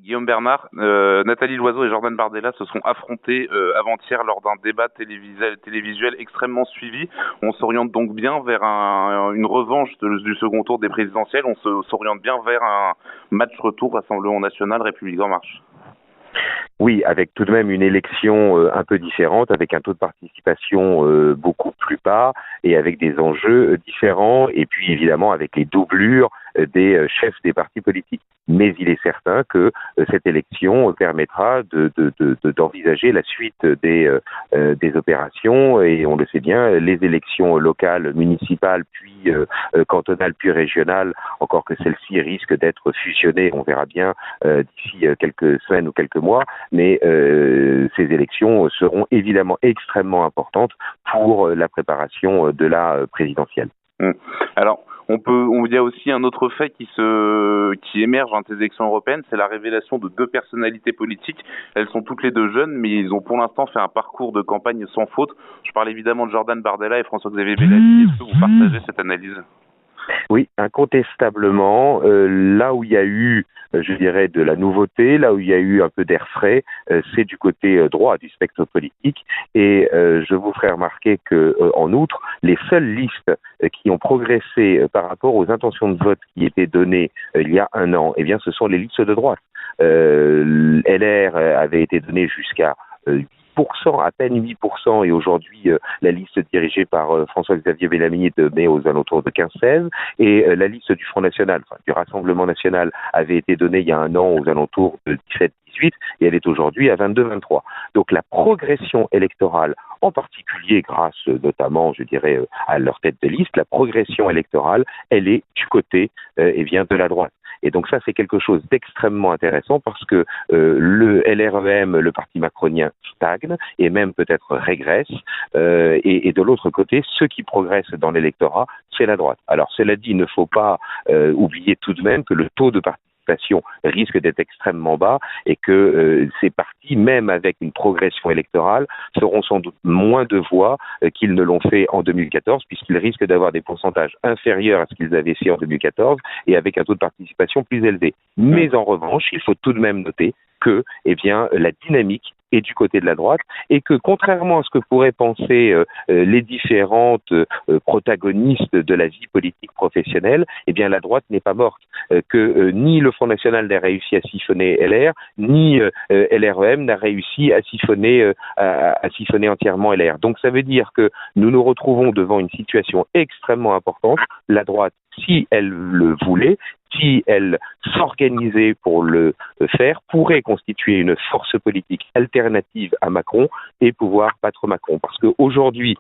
Guillaume Bernard, Nathalie Loiseau et Jordan Bardella se sont affrontés avant-hier lors d'un débat télévisuel extrêmement suivi. On s'oriente donc bien vers une revanche du second tour des présidentielles. On s'oriente bien vers un match retour Rassemblement National, République En Marche. Oui, avec tout de même une élection un peu différente, avec un taux de participation beaucoup plus bas et avec des enjeux différents, et puis évidemment avec les doublures des chefs des partis politiques. Mais il est certain que cette élection permettra d'envisager la suite des opérations, et on le sait bien, les élections locales, municipales, puis cantonales, puis régionales, encore que celles-ci risquent d'être fusionnées, on verra bien d'ici quelques semaines ou quelques mois, mais ces élections seront évidemment extrêmement importantes pour la préparation de la présidentielle. Alors, il y a aussi un autre fait qui émerge dans ces élections européennes, c'est la révélation de deux personnalités politiques. Elles sont toutes les deux jeunes, mais ils ont pour l'instant fait un parcours de campagne sans faute. Je parle évidemment de Jordan Bardella et François-Xavier Bellamy. Est-ce que vous partagez cette analyse ? Oui, incontestablement, là où il y a eu, je dirais, de la nouveauté, là où il y a eu un peu d'air frais, c'est du côté droit du spectre politique. Et je vous ferai remarquer que, en outre, les seules listes qui ont progressé par rapport aux intentions de vote qui étaient données il y a un an, eh bien, ce sont les listes de droite. LR avait été donné jusqu'à 8%, à peine 8%, et aujourd'hui la liste dirigée par François-Xavier Bellamy est donnée aux alentours de 15-16, et la liste du Front National, du Rassemblement National, avait été donnée il y a un an aux alentours de 17-18, et elle est aujourd'hui à 22-23. Donc la progression électorale, en particulier grâce notamment, je dirais, à leur tête de liste, la progression électorale, elle est du côté de la droite. Et donc ça, c'est quelque chose d'extrêmement intéressant parce que le LREM, le parti macronien, stagne et même peut-être régresse. Et de l'autre côté, ceux qui progressent dans l'électorat, c'est la droite. Alors cela dit, il ne faut pas oublier tout de même que le taux de participation risque d'être extrêmement bas et que ces partis, même avec une progression électorale, feront sans doute moins de voix qu'ils ne l'ont fait en 2014, puisqu'ils risquent d'avoir des pourcentages inférieurs à ce qu'ils avaient fait en 2014 et avec un taux de participation plus élevé. Mais en revanche, il faut tout de même noter que la dynamique est du côté de la droite, et que contrairement à ce que pourraient penser les différentes protagonistes de la vie politique professionnelle, la droite n'est pas morte, que ni le Front National n'a réussi à siphonner LR, ni LREM n'a réussi à siphonner entièrement LR. Donc ça veut dire que nous nous retrouvons devant une situation extrêmement importante. La droite, si elle le voulait, si elle s'organisait pour le faire, pourrait constituer une force politique alternative à Macron et pouvoir battre Macron. Parce qu'aujourd'hui,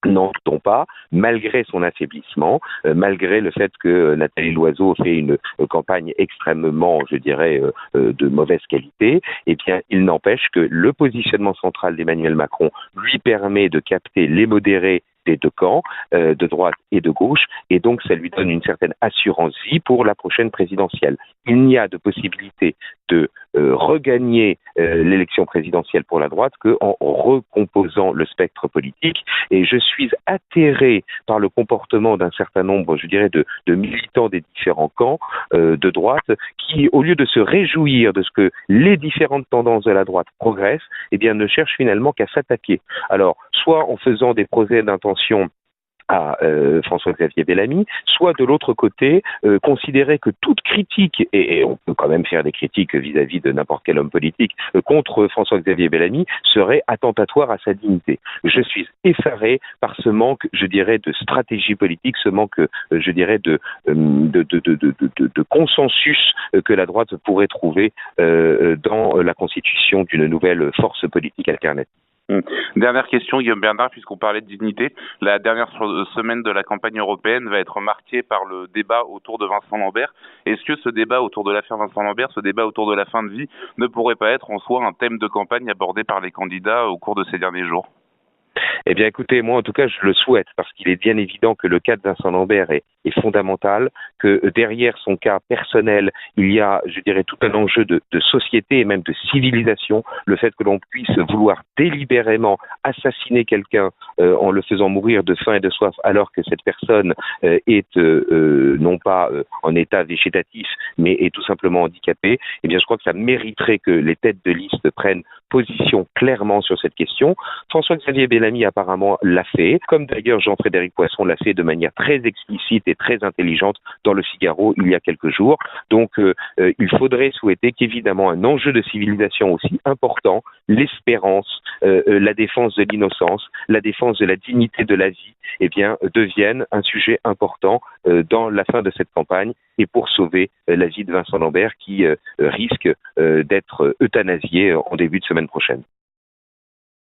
n'en doutons pas, malgré son affaiblissement, malgré le fait que Nathalie Loiseau fait une campagne extrêmement, je dirais, de mauvaise qualité, il n'empêche que le positionnement central d'Emmanuel Macron lui permet de capter les modérés des deux camps, de droite et de gauche, et donc ça lui donne une certaine assurance-vie pour la prochaine présidentielle. Il n'y a de possibilité de regagner l'élection présidentielle pour la droite qu'en recomposant le spectre politique, et je suis atterré par le comportement d'un certain nombre, je dirais, de militants des différents camps de droite, qui, au lieu de se réjouir de ce que les différentes tendances de la droite progressent, ne cherchent finalement qu'à s'attaquer. Alors, soit en faisant des procès d'intention à François-Xavier Bellamy, soit de l'autre côté, considérer que toute critique, et on peut quand même faire des critiques vis-à-vis de n'importe quel homme politique, contre François-Xavier Bellamy, serait attentatoire à sa dignité. Je suis effaré par ce manque, je dirais, de stratégie politique, ce manque, je dirais, de consensus que la droite pourrait trouver dans la constitution d'une nouvelle force politique alternative. Dernière question, Guillaume Bernard, puisqu'on parlait de dignité. La dernière semaine de la campagne européenne va être marquée par le débat autour de Vincent Lambert. Est-ce que ce débat autour de l'affaire Vincent Lambert, ce débat autour de la fin de vie, ne pourrait pas être en soi un thème de campagne abordé par les candidats au cours de ces derniers jours ? Écoutez, moi en tout cas je le souhaite, parce qu'il est bien évident que le cas de Vincent Lambert est est fondamental, que derrière son cas personnel, il y a, je dirais, tout un enjeu de société et même de civilisation. Le fait que l'on puisse vouloir délibérément assassiner quelqu'un en le faisant mourir de faim et de soif alors que cette personne est non pas en état végétatif, mais est tout simplement handicapée, eh bien je crois que ça mériterait que les têtes de liste prennent position clairement sur cette question. François-Xavier Bellamy apparemment l'a fait, comme d'ailleurs Jean-Frédéric Poisson l'a fait de manière très explicite et très intelligente dans le Figaro il y a quelques jours. Donc il faudrait souhaiter qu'évidemment un enjeu de civilisation aussi important, l'espérance, la défense de l'innocence, la défense de la dignité de la vie, eh bien devienne un sujet important dans la fin de cette campagne et pour sauver la vie de Vincent Lambert qui risque d'être euthanasié en début de semaine prochaine.